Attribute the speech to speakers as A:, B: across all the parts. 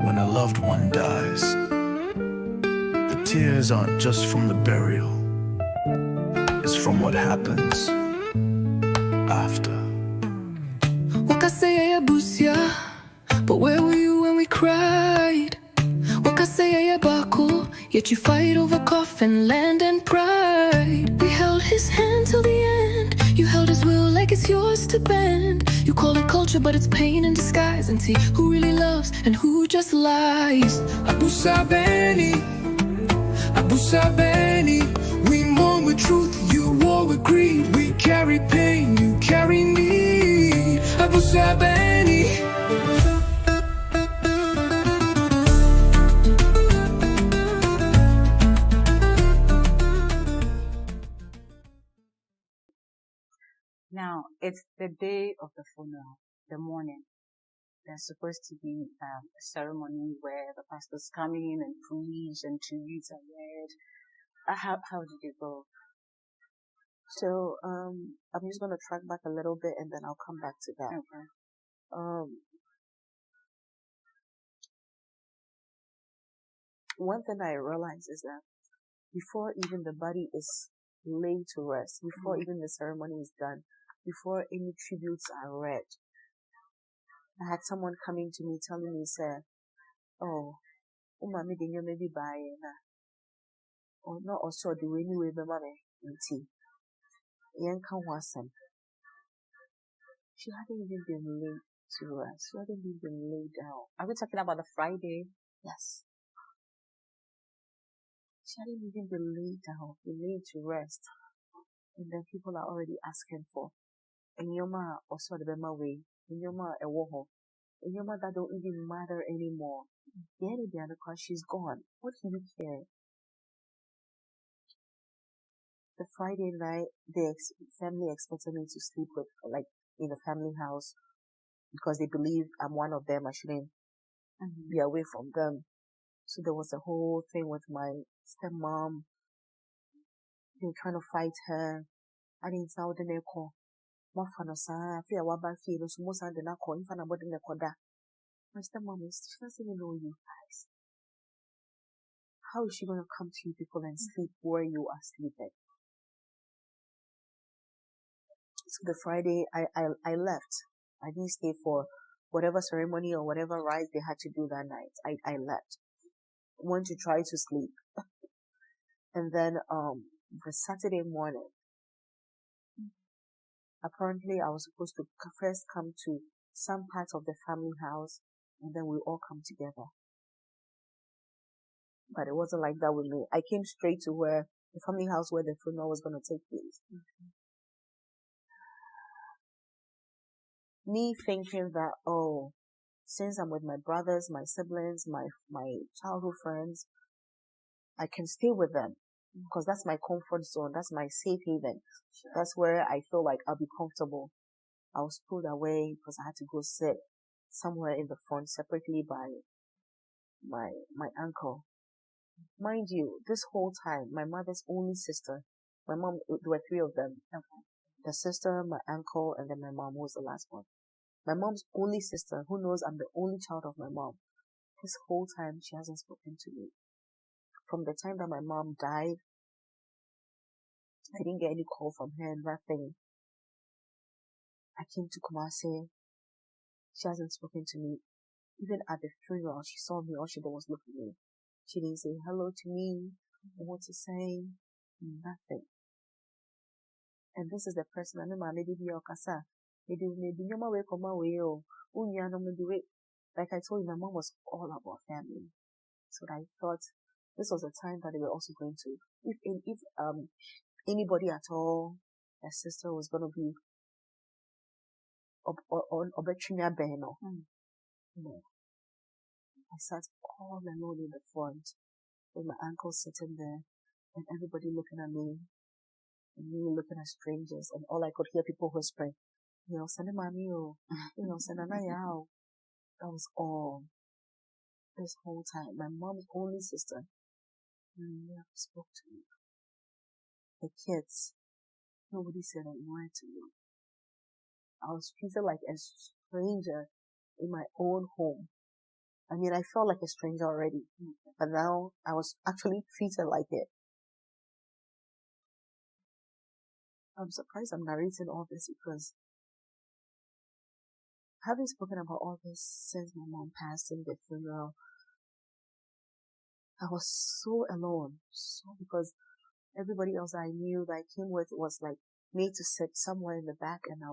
A: When a loved one dies, the tears aren't just from the burial, it's from what happens after.
B: Wakasaya Busia, but where were you when we cried? Wakasaya Baku, yet you fight over coffin, land and pride. We held his hand till the end, you held his will like it's yours to bend. You call it culture, but it's pain in disguise. And see who really loves and who just lies. Abusuab3nni, Abusuab3nni. We mourn with truth, you war with greed. We carry pain, you carry need. Abusuab3nni.
C: Now, it's the day of the funeral, the morning. There's supposed to be a ceremony where the pastors come in and preach and tributes are read. How did it go?
D: So, I'm just going to track back a little bit and then I'll come back to that.
C: Okay.
D: One thing I realized is that before even the body is laid to rest, before even the ceremony is done, before any tributes are read, I had someone coming to me telling me, sir, oh, umami dinyo maybe buy na, or not also the way we be mame tea. Yanka wasam. She hadn't even been laid to rest. She hadn't even been laid down.
C: Are we talking about the Friday?
D: Yes. She hadn't even been laid down, been laid to rest. And then people are already asking for Enyoma also the Bema way, Enyoma a woho, Enyoma that don't even matter anymore. Because she's gone. What do you care? The Friday night, the family expected me to sleep with, like, in the family house because they believe I'm one of them. I shouldn't be away from them. So there was a whole thing with my stepmom. They were trying to fight her. I didn't sound in their call. My stepmom is, she doesn't even know you guys. How is she going to come to you people and sleep where you are sleeping? So the Friday, I left. I didn't stay for whatever ceremony or whatever rite they had to do that night. I left. Went to try to sleep. And then, the Saturday morning, apparently I was supposed to first come to some parts of the family house and then we all come together. But it wasn't like that with me. I came straight to where the family house where the funeral was going to take place. Me thinking that, oh, since I'm with my brothers, my siblings, my childhood friends, I can stay with them because that's my comfort zone. That's my safe haven. Sure. That's where I feel like I'll be comfortable. I was pulled away because I had to go sit somewhere in the front separately by my uncle. Mind you, this whole time, my mother's only sister, my mom, there were three of them. Okay. The sister, my uncle, and then my mom was the last one. My mom's only sister, who knows I'm the only child of my mom. This whole time, she hasn't spoken to me. From the time that my mom died, I didn't get any call from her, nothing. I came to Kumasi. She hasn't spoken to me. Even at the funeral, she saw me, all she did was look at me. She didn't say hello to me, what to say, nothing. And this is the person I know, maybe be your casa. Maybe your way come away, oh, like I told you, my mom was all about family. So I thought this was a time that they were also going to, if anybody at all, their sister was going to be Obetrinia Beno. No. I sat all alone in the front with my uncle sitting there and everybody looking at me and me looking at strangers, and all I could hear people whispering, send mommy, send yao. That was all. This whole time, my mom's only sister never spoke to me. The kids, nobody said a word to me. I was treated like a stranger in my own home. I mean, I felt like a stranger already, but now I was actually treated like it. I'm surprised I'm narrating all this because having spoken about all this since my mom passed in the funeral, I was so alone. So because everybody else I knew that I came with was like made to sit somewhere in the back, and it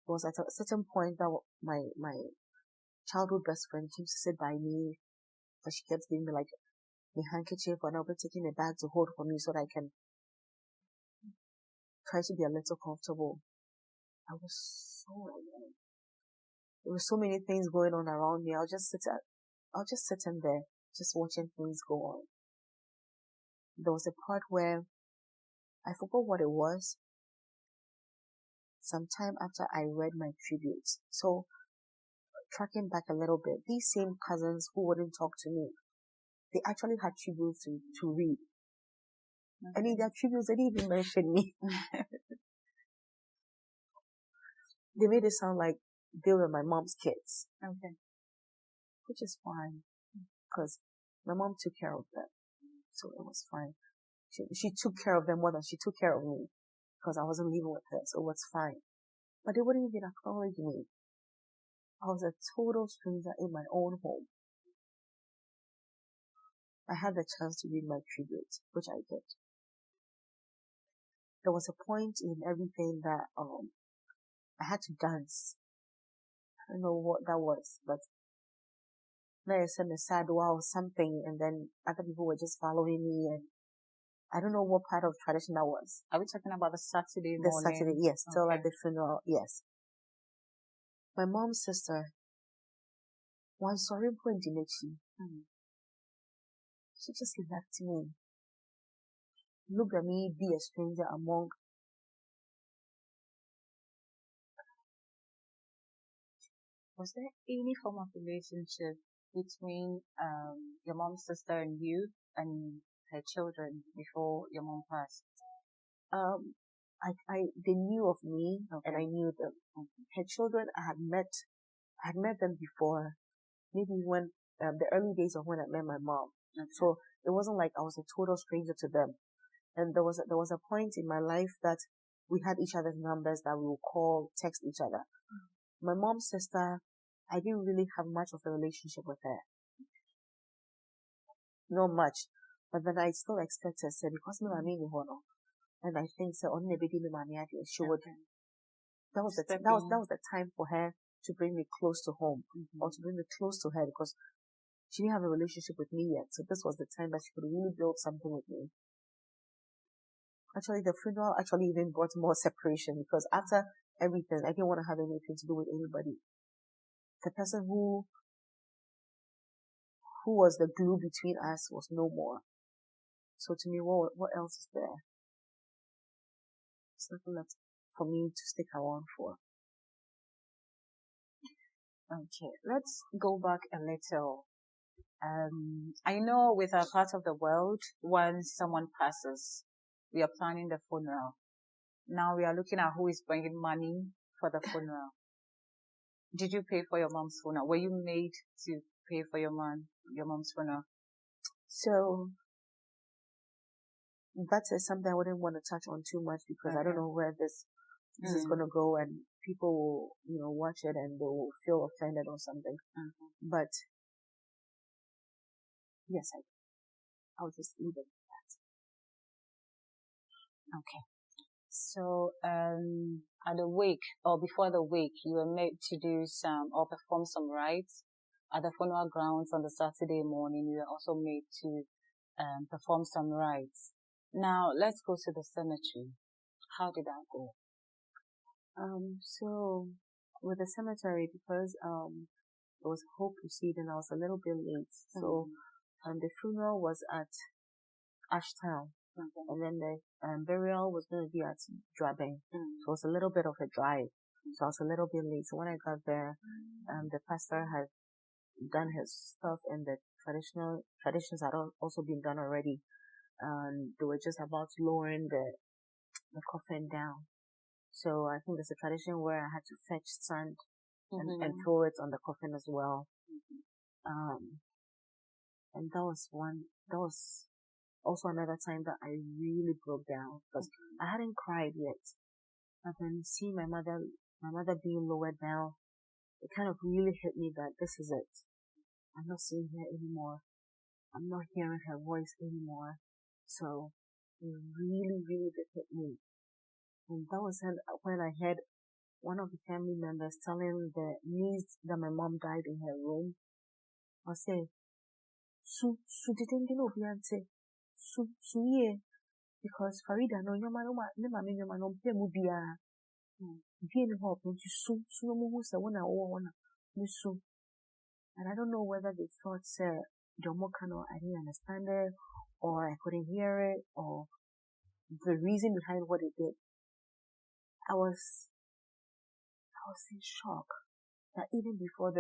D: was at a certain point that my childhood best friend came to sit by me, but she kept giving me like a handkerchief, and I'll be taking a bag to hold for me so that I can try to be a little comfortable. I was so alone. There were so many things going on around me. I'll just sit in there, just watching things go on. There was a part where I forgot what it was. Sometime after I read my tributes. So, tracking back a little bit, these same cousins who wouldn't talk to me, they actually had tributes to read. Okay. And in their tributes, they didn't even mention me. They made it sound like they were my mom's kids. Okay. Which is fine. Because my mom took care of them. So it was fine. She took care of them more than she took care of me. Because I wasn't living with her. So it was fine. But they wouldn't even acknowledge me. I was a total stranger in my own home. I had the chance to read my tribute, which I did. There was a point in everything that I had to dance. I don't know what that was, but then I said a sad wow something, and then other people were just following me, and I don't know what part of tradition that was.
C: Are we talking about the Saturday morning?
D: The Saturday, yes, still at the funeral, yes. My mom's sister, one sorry point in she just left me. Looked at me, be a stranger among.
C: Was there any form of relationship between your mom's sister and you and her children before your mom passed?
D: They knew of me, and I knew them. Her children, I had met them before, maybe when the early days of when I met my mom. Okay. So it wasn't like I was a total stranger to them. And there was a point in my life that we had each other's numbers that we would call, text each other. My mom's sister, I didn't really have much of a relationship with her. Not much. But then I still expected, say, because my mommy in Hono, and I think so only baby mommy she would. That was the time for her to bring me close to home, or to bring me close to her, because she didn't have a relationship with me yet. So this was the time that she could really build something with me. Actually, the funeral actually even brought more separation, because after everything, I didn't want to have anything to do with anybody. The person who was the glue between us was no more. So to me, what else is there? It's nothing left for me to stick around for.
C: Okay, let's go back a little. I know with our part of the world, when someone passes, we are planning the funeral. Now we are looking at who is bringing money for the funeral. Did you pay for your mom's funeral? Were you made to pay for your mom's funeral?
D: So that is something I wouldn't want to touch on too much, because I don't know where this is going to go, and people will, watch it and they will feel offended or something. But yes, I'll just leave it at
C: that. Okay. So, at the wake or before the wake, you were made to do or perform some rites at the funeral grounds on the Saturday morning. You were also made to perform some rites. Now, let's go to the cemetery. How did that go?
D: So with the cemetery, because it was Hope proceeding, I was a little bit late. So the funeral was at Ashtown. And then the burial was going to be at Drabing. So it was a little bit of a drive. So I was a little bit late. So when I got there, the pastor had done his stuff, and the traditions had also been done already. And they were just about lowering the coffin down. So I think there's a tradition where I had to fetch sand and throw it on the coffin as well. And that was also another time that I really broke down because I hadn't cried yet. But then seeing my mother being lowered down, it kind of really hit me that this is it. I'm not seeing her anymore. I'm not hearing her voice anymore. So it really, really did hit me. And that was when I heard one of the family members telling the niece that my mom died in her room. I say, Su didn't know Beyonce. Su ye. Because Fareeda no nyoma no ma ne ma me nyoma no mpe mu bia. Bien ho penti su no mu hu se wona wo wona. Ni su. And I don't know whether they thought say Jomokano I didn't understand it or I couldn't hear it or the reason behind what it did. I was in shock that even before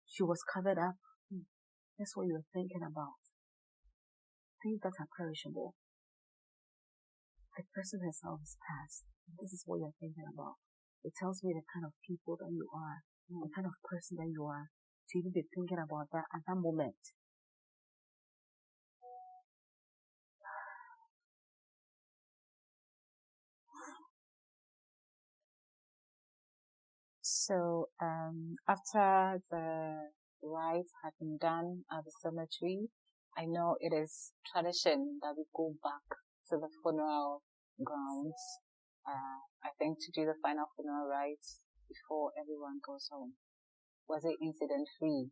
D: she was covered up, that's what you were thinking about. Things that are perishable. The person herself is past. This is what you're thinking about. It tells me the kind of people that you are, the kind of person that you are, to even be thinking about that at that moment.
C: So, after the rites had been done at the cemetery, I know it is tradition that we go back to the funeral grounds, I think to do the final funeral rites before everyone goes home. Was it incident free?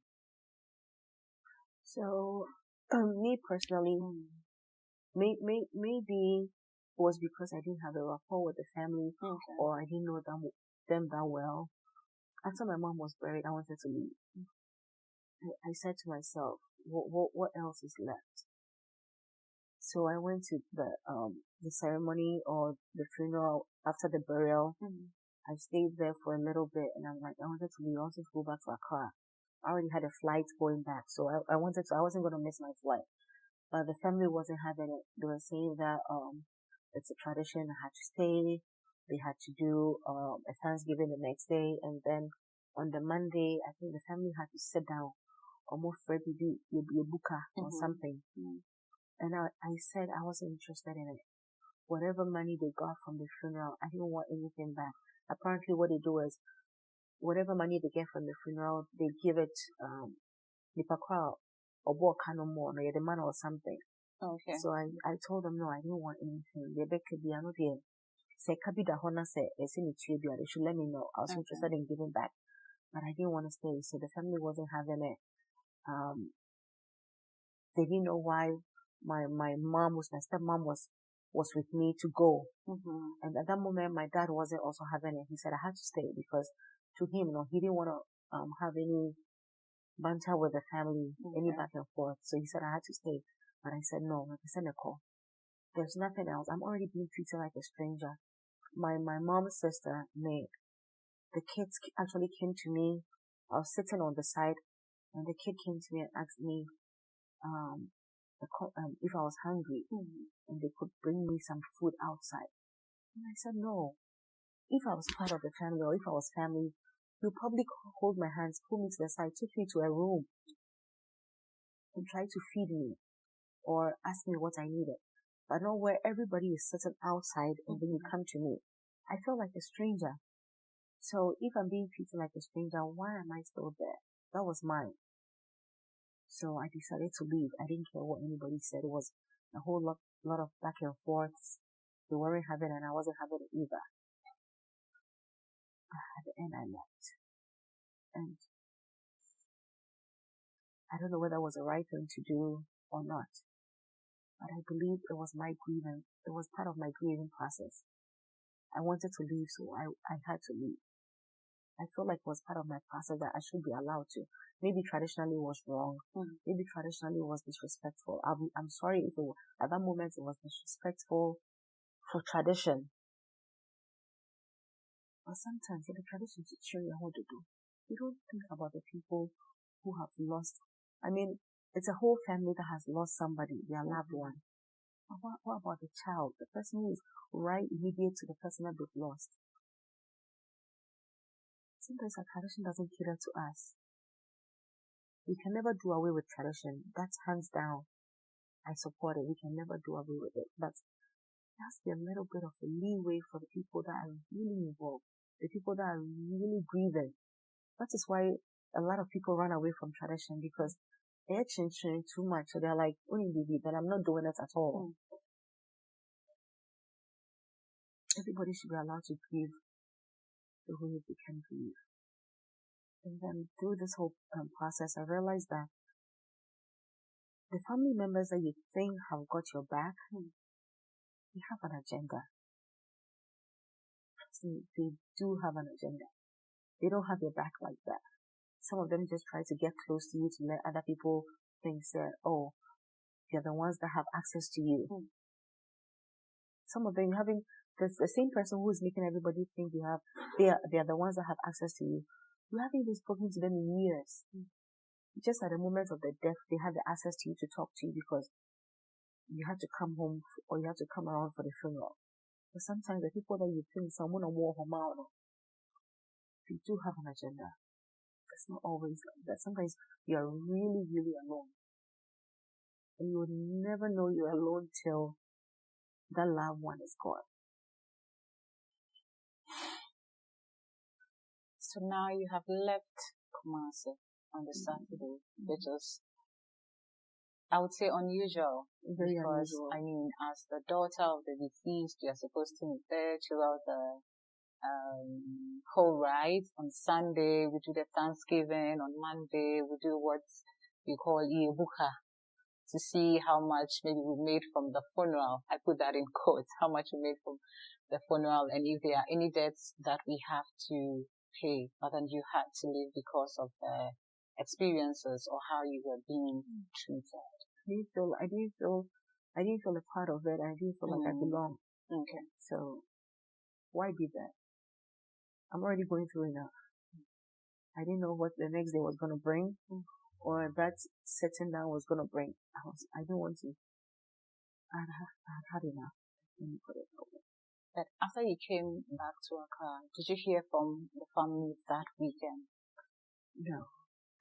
D: So, me personally, maybe it was because I didn't have a rapport with the family or I didn't know them that well. After my mom was buried, I wanted to leave. I said to myself, what else is left? So I went to the ceremony or the funeral after the burial. I stayed there for a little bit and I'm like, I wanted to leave. I wanted to go back to Accra. I already had a flight going back. So I wasn't going to miss my flight. But the family wasn't having it. They were saying that, it's a tradition. I had to stay. They had to do, a Thanksgiving the next day. And then on the Monday, I think the family had to sit down, almost ready to be a booker or something. And I said I wasn't interested in it. Whatever money they got from the funeral, I didn't want anything back. Apparently what they do is, whatever money they get from the funeral, they give it, Nipakra or Bokano more, or the man or something.
C: Okay.
D: So I told them no, I didn't want anything. They could be another day. Say Kabida Hona say they should let me know. I was interested in giving back. But I didn't want to stay. So the family wasn't having it. They didn't know why my stepmom was with me to go. And at that moment my dad wasn't also having it. He said I had to stay because to him, he didn't want to have any banter with the family, any back and forth. So he said I had to stay. But I said no, like I said, Nicole, there's nothing else. I'm already being treated like a stranger. My mom's sister, May, the kids actually came to me. I was sitting on the side and the kid came to me and asked me if I was hungry and they could bring me some food outside. And I said no. If I was part of the family or if I was family, you'd probably hold my hands, pull me to the side, take me to a room and try to feed me or ask me what I needed. But not where everybody is sitting outside and then you come to me. I felt like a stranger. So if I'm being treated like a stranger, why am I still there? That was mine. So I decided to leave. I didn't care what anybody said. It was a whole lot of back and forths. They weren't having it and I wasn't having it either. At the end I left. And I don't know whether it was the right thing to do or not. But I believe it was my grieving. It was part of my grieving process. I wanted to leave, so I had to leave. I feel like it was part of my process that I should be allowed to. Maybe traditionally it was wrong. Maybe traditionally it was disrespectful. I'm sorry if at that moment it was disrespectful for tradition. But sometimes the tradition to show you how to do. You don't think about the people who have lost. I mean, it's a whole family that has lost somebody, their loved one. But what about the child? The person who is right immediate to the person that they've lost. Sometimes our tradition doesn't cater to us. We can never do away with tradition. That's hands down. I support it. We can never do away with it. But there has to be a little bit of a leeway for the people that are really involved, the people that are really grieving. That is why a lot of people run away from tradition, because they're changing too much. So they're like, only baby, but I'm not doing it at all. Everybody should be allowed to grieve the way they can grieve. And then through this whole process, I realized that the family members that you think have got your back, they have an agenda. They do have an agenda. They don't have your back like that. Some of them just try to get close to you to let other people think that, oh, they're the ones that have access to you. Some of them having the same person who is making everybody think they are the ones that have access to you. You haven't even spoken to them in years. Just at the moment of the death, they have the access to you to talk to you because you had to come home or you had to come around for the funeral. But sometimes the people that you think someone or more they do have an agenda. It's not always like that. Sometimes you are really, really alone. And you will never know you're alone till that loved one is gone.
C: So now you have left Kumasi on the Saturday, which is, I would say, unusual.
D: Very
C: because,
D: unusual.
C: I mean, as the daughter of the deceased, you're supposed to meet there throughout the whole rite. On Sunday, we do the Thanksgiving. On Monday, we do what we call Iyebuka, to see how much maybe we made from the funeral. I put that in quotes, how much we made from the funeral, and if there are any debts that we have to pay, but then you had to leave because of the experiences or how you were being treated.
D: I didn't feel a part of it. I didn't feel like I belonged.
C: Okay.
D: So why be there? I'm already going through enough. I didn't know what the next day was going to bring or that sitting down was going to bring. I didn't want to. I had enough. Let me put it that way.
C: But after you came back to Accra, did you hear from the family that weekend?
D: No.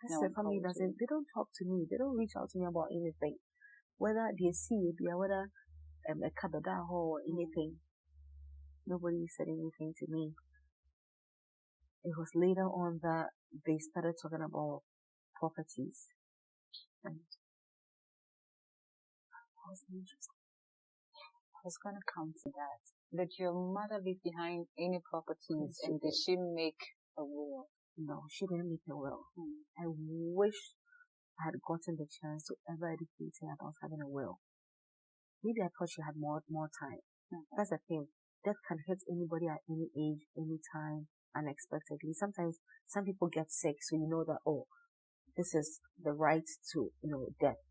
D: The family they don't talk to me. They don't reach out to me about anything. Whether they see it, whether a kabada or anything. Nobody said anything to me. It was later on that they started talking about properties. And that was interesting.
C: I was going to come to that. Did your mother leave behind any properties, and did she make a will?
D: No, she didn't make a will. I wish I had gotten the chance to ever educate her about having a will. Maybe I thought she had more time. That's the thing. Death can hit anybody at any age, any time, unexpectedly. Sometimes some people get sick, so you know that, oh, this is the right to, death.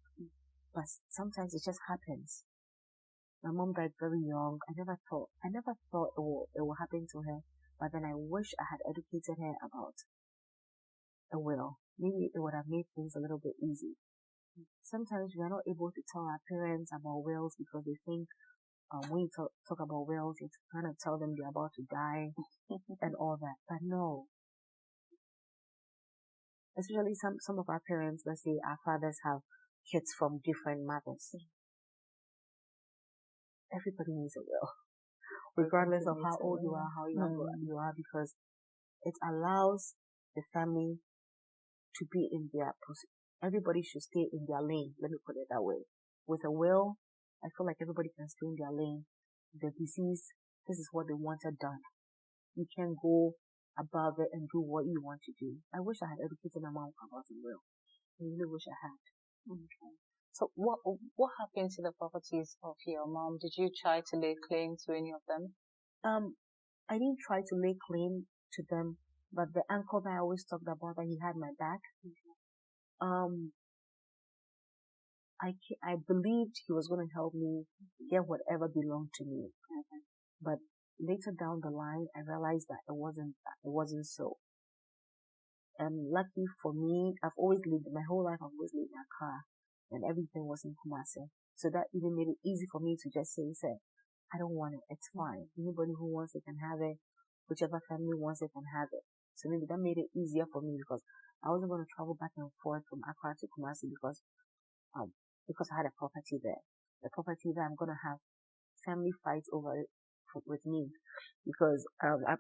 D: But sometimes it just happens. My mom died very young. I never thought it will happen to her. But then I wish I had educated her about a will. Maybe it would have made things a little bit easy. Sometimes we are not able to tell our parents about wills because they think when you talk about wills, it's kind of tell them they're about to die and all that. But no. Especially some of our parents, let's say our fathers have kids from different mothers. Everybody needs a will, regardless of how old you are, how young you are, because it allows the family to be in their process. Everybody should stay in their lane. Let me put it that way. With a will, I feel like everybody can stay in their lane. The deceased, this is what they wanted done. You can go above it and do what you want to do. I wish I had educated my mom about the will. I really wish I had.
C: Okay. So what happened to the properties of your mom? Did you try to lay claim to any of them?
D: I didn't try to lay claim to them, but the uncle that I always talked about, that he had my back. I believed he was going to help me get whatever belonged to me. But later down the line, I realized that it wasn't so. And lucky for me, I've always lived, my whole life I've always lived in Accra, and everything was in Kumasi. So that even made it easy for me to just say, I don't want it, it's fine. Anybody who wants it can have it. Whichever family wants it can have it. So maybe that made it easier for me because I wasn't going to travel back and forth from Accra to Kumasi because I had a property there. The property that I'm going to have family fights over it with me because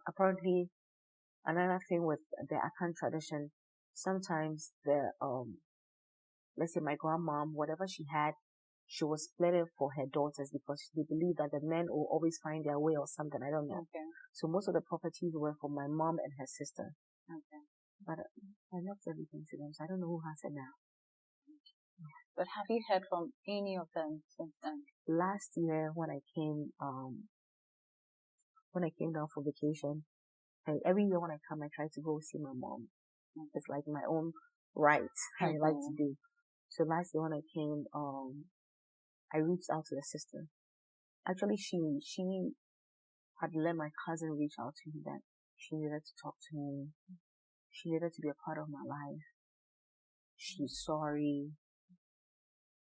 D: apparently another thing with the Akan tradition, sometimes let's say my grandmom, whatever she had, she was split it for her daughters because they believe that the men will always find their way or something. I don't know.
C: Okay.
D: So most of the properties were for my mom and her sister.
C: Okay.
D: But I left everything to them, so I don't know who has it now.
C: But have you heard from any of them since then?
D: Last year when I came down for vacation, and every year when I come, I try to go see my mom. It's like my own right. I like to do. So last year when I came, I reached out to the sister. Actually, she had let my cousin reach out to me that she needed to talk to me. She needed to be a part of my life. She's sorry.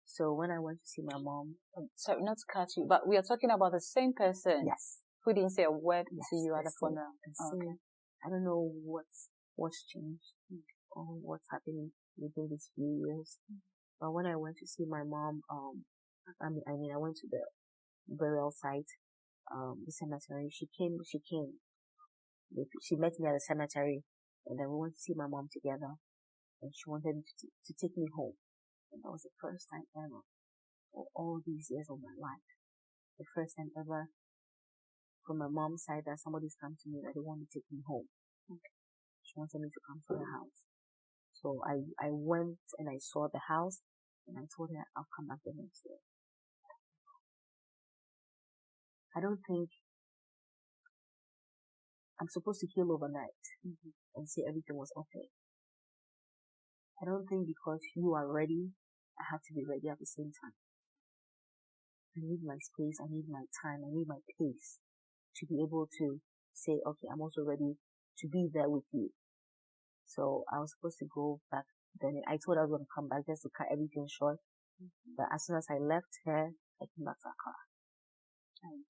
D: So when I went to see my mom,
C: Sorry, not to cut you, but we are talking about the same person.
D: yes,
C: Who didn't say a word
D: yes,
C: to you at the
D: same,
C: funeral.
D: okay. I don't know what's changed or what's happening within these few years. But when I went to see my mom, I went to the burial site, the cemetery. She came. She met me at the cemetery, and then we went to see my mom together. And she wanted to take me home. And that was the first time ever, for all these years of my life, the first time ever from my mom's side that somebody's come to me that they want to take me home. Okay. She wanted me to come to the house. So I went and I saw the house, and I told her I'll come back the next day. I don't think I'm supposed to heal overnight and say everything was okay. I don't think because you are ready, I have to be ready at the same time. I need my space, I need my time, I need my pace to be able to say, okay, I'm also ready to be there with you. So I was supposed to go back then. I told her I was going to come back just to cut everything short. But as soon as I left her, I came back to Accra.
C: And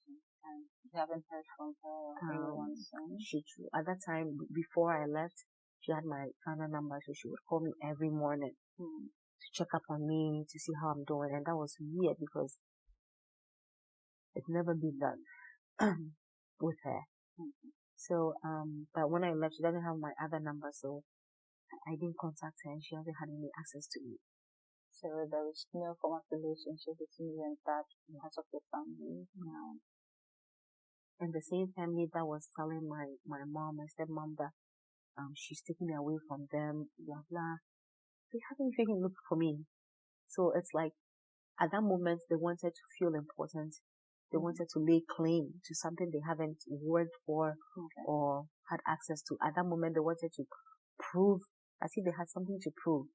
C: you haven't heard from her or anyone since?
D: At that time, before I left, she had my phone number, so she would call me every morning to check up on me, to see how I'm doing. And that was weird because it's never been done with her. So, but when I left, she doesn't have my other number, so I didn't contact her and she hasn't had any access to me.
C: So there is no form of relationship between you and that part of your family now.
D: And the same family that was telling my mom, my stepmom, that she's taking me away from them, blah blah. They haven't even looked for me. So it's like at that moment they wanted to feel important. They wanted to lay claim to something they haven't worked for or had access to. At that moment they wanted to prove as if they had something to prove.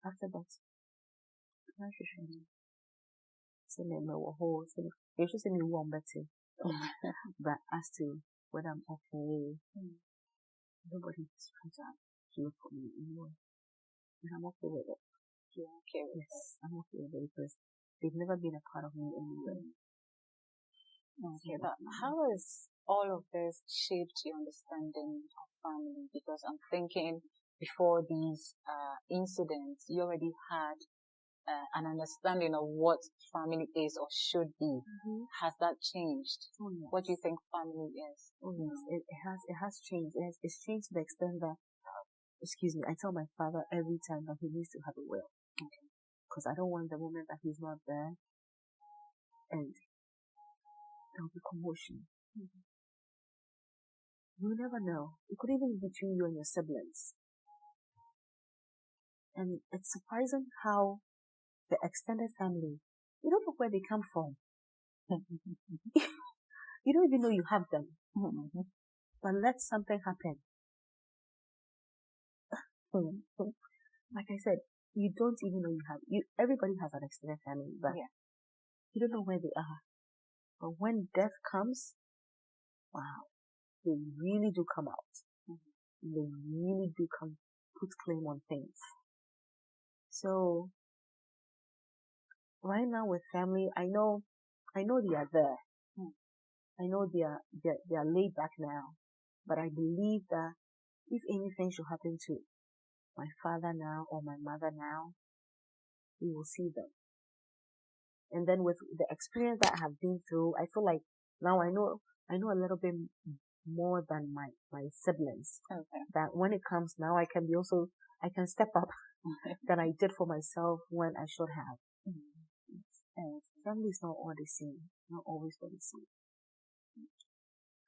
D: After that, they should send me one better. But as to whether I'm okay, nobody is trying to look for me anymore. And I'm okay with it.
C: You're okay with it?
D: Yes, I'm okay with it because they've never been a part of me anyway.
C: Okay, but how has all of this shaped your understanding of family? Because I'm thinking before these incidents, you already had an understanding of what family is or should be. Has that changed?
D: Oh, yes.
C: What do you think family is?
D: Oh yes, it has changed. It's changed to the extent that, excuse me, I tell my father every time that he needs to have a will. Okay. Because I don't want the moment that he's not there and there will be commotion. You never know. It could even be between you and your siblings. And it's surprising how the extended family, you don't know where they come from. You don't even know you have them. But let something happen. Like I said, you don't even know you have. Everybody has an extended family, but you don't know where they are. But when death comes, wow, they really do come out. They really do put claim on things. So right now with family, I know they are there. I know they are laid back now, but I believe that if anything should happen to my father now or my mother now, we will see them. And then with the experience that I have been through, I feel like now I know a little bit more than my siblings.
C: Okay.
D: That when it comes now, I can step up than I did for myself when I should have. And family is not all the same, not always all the same.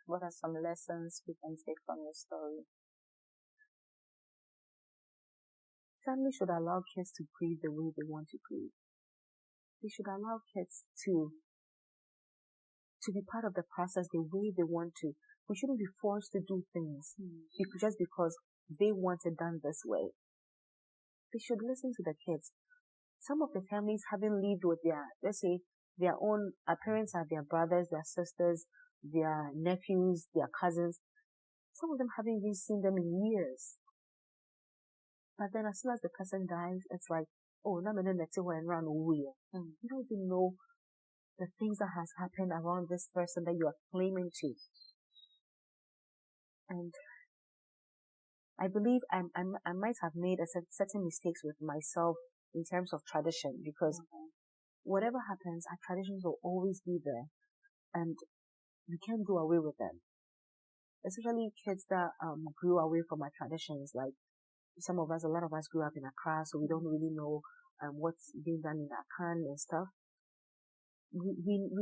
C: What are some lessons we can take from your story?
D: Family should allow kids to grieve the way they want to grieve. They should allow kids to be part of the process the way they want to. We shouldn't be forced to do things just because they want it done this way. They should listen to the kids. Some of the families haven't lived with let's say, their parents are their brothers, their sisters, their nephews, their cousins. Some of them haven't even seen them in years. But then as soon as the person dies, it's like, oh, now and run away. You don't even know the things that has happened around this person that you are claiming to. And I believe I might have made certain mistakes with myself in terms of tradition, because whatever happens, our traditions will always be there, and we can't do away with them. Especially kids that grew away from our traditions. Like a lot of us grew up in Accra, so we don't really know what's being done in Akan and stuff. We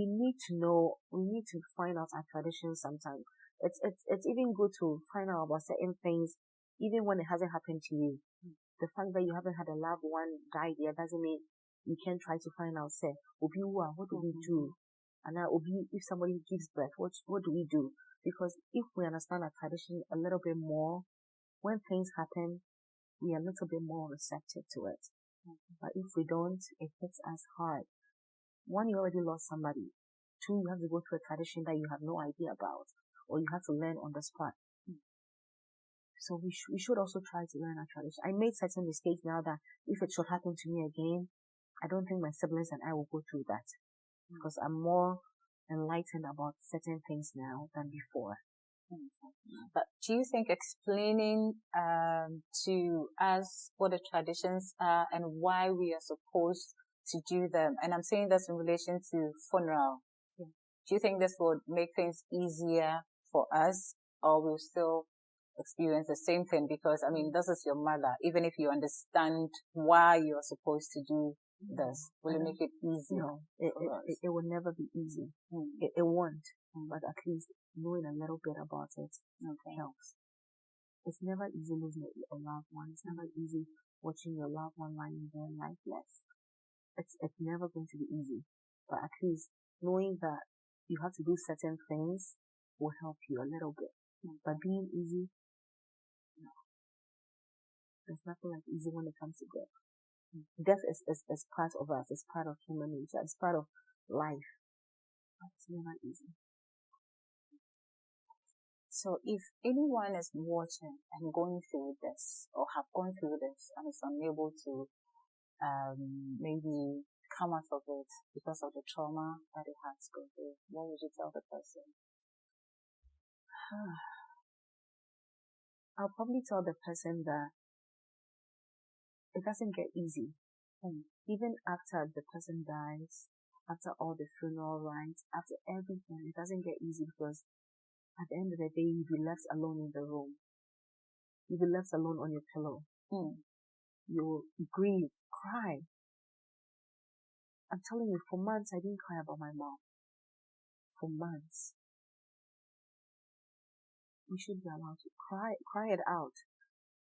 D: need to know. We need to find out our traditions sometimes. It's even good to find out about certain things, even when it hasn't happened to you. The fact that you haven't had a loved one die there doesn't mean you can't try to find out, say, what do we do? And if somebody gives birth, what do we do? Because if we understand our tradition a little bit more, when things happen, we are a little bit more receptive to it. But if we don't, it hits us hard. One, you already lost somebody. Two, you have to go through a tradition that you have no idea about, or you have to learn on the spot. So we should also try to learn our tradition. I made certain mistakes now that if it should happen to me again, I don't think my siblings and I will go through that, because I'm more enlightened about certain things now than before.
C: But do you think explaining to us what the traditions are and why we are supposed to do them, and I'm saying this in relation to funeral, do you think this would make things easier for us, or will still experience the same thing? Because this is your mother. Even if you understand why you're supposed to do this, will it make it easier?
D: No, it will never be easy. It won't. But at least knowing a little bit about it helps. It's never easy losing a loved one. It's never easy watching your loved one lying there lifeless. It's never going to be easy. But at least knowing that you have to do certain things will help you a little bit. But being easy, no. There's nothing like easy when it comes to death. Death is part of us. It's part of human nature. It's part of life. But it's never easy.
C: So if anyone is watching and going through this, or have gone through this, and is unable to maybe come out of it because of the trauma that it has gone through, what would you tell the person?
D: I'll probably tell the person that it doesn't get easy. Even after the person dies, after all the funeral rites, after everything, it doesn't get easy, because at the end of the day, you'll be left alone in the room. You'll be left alone on your pillow. You'll grieve, cry. I'm telling you, for months, I didn't cry about my mom. For months. We should be allowed to cry it out.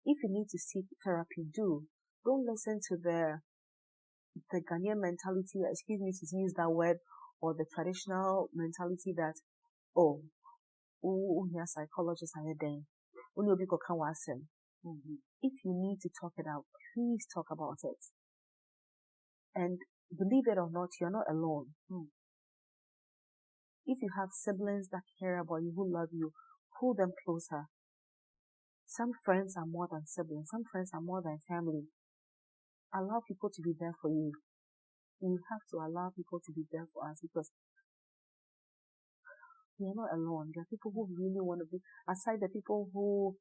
D: If you need to seek therapy, do. Don't listen to the Ghanaian mentality, excuse me to use that word, or the traditional mentality that, you're a psychologist and you're there. If you need to talk it out, please talk about it. And believe it or not, you're not alone. If you have siblings that care about you, who love you, pull them closer. Some friends are more than siblings. Some friends are more than family. Allow people to be there for you. We have to allow people to be there for us, because we are not alone. There are people who really want to be, aside the people who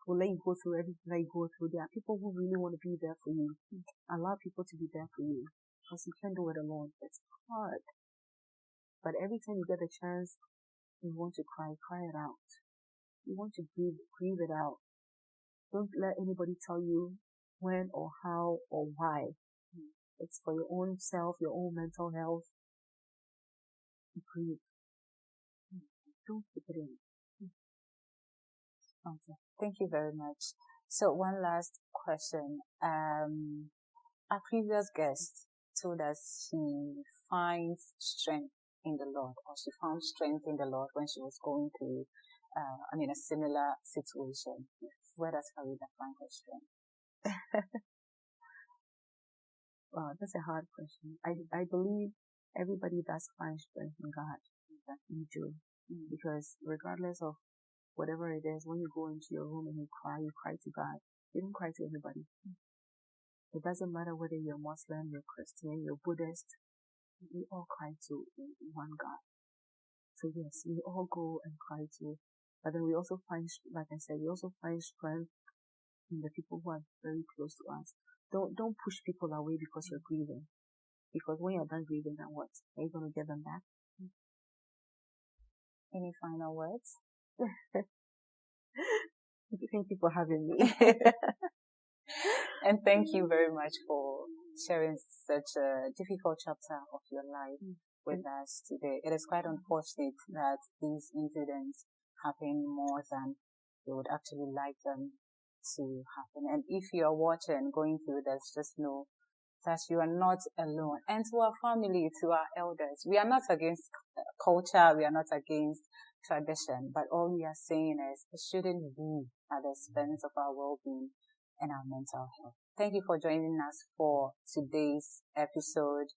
D: will let you go through everything that you go through. There are people who really want to be there for you. Allow people to be there for you, because you can't do it alone. It's hard. But every time you get a chance, you want to cry it out. You want to grieve it out. Don't let anybody tell you when or how or why. It's for your own self, your own mental health. Grieve. Don't keep it in.
C: Okay. Thank you very much. So one last question. Our previous guest told us she finds strength in the Lord, or she found strength in the Lord when she was going through, a similar situation. Where does Fareeda find her strength?
D: Wow, that's a hard question. I believe everybody does find strength in God. You do. Because regardless of whatever it is, when you go into your room and you cry to God. You don't cry to anybody. It doesn't matter whether you're Muslim, you're Christian, you're Buddhist. We all cry to one God. So yes, we all go and cry to. But then we also find, like I said, we also find strength in the people who are very close to us. Don't push people away because you're grieving. Because when you're done grieving, then what? Are you going to get them back?
C: Any final words?
D: Thank you for having me.
C: And thank you very much for sharing such a difficult chapter of your life with us today. It is quite unfortunate that these incidents happen more than you would actually like them to happen. And if you are watching, going through this, just know that you are not alone. And to our family, to our elders, we are not against culture, we are not against tradition, but all we are saying is it shouldn't be at the expense of our well-being and our mental health. Thank you for joining us for today's episode,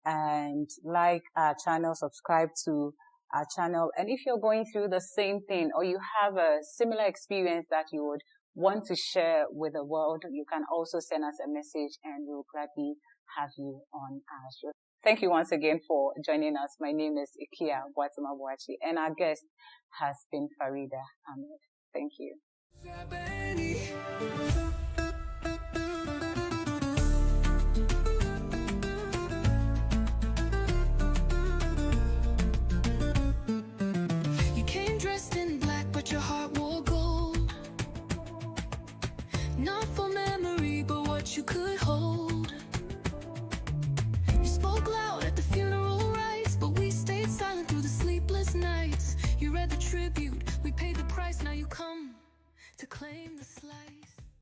C: and like our channel, subscribe to our channel. And if you're going through the same thing, or you have a similar experience that you would want to share with the world, you can also send us a message and we'll gladly have you on our show. Thank you once again for joining us. My name is Abusuab3nni, and our guest has been Fareeda Ahmed. Thank you.
B: You came dressed in black, but your heart wore gold. Not for memory, but what you could hold. You spoke loud at the funeral rites, but we stayed silent through the sleepless nights. You read the tribute, we paid the price, now you come to claim the slice.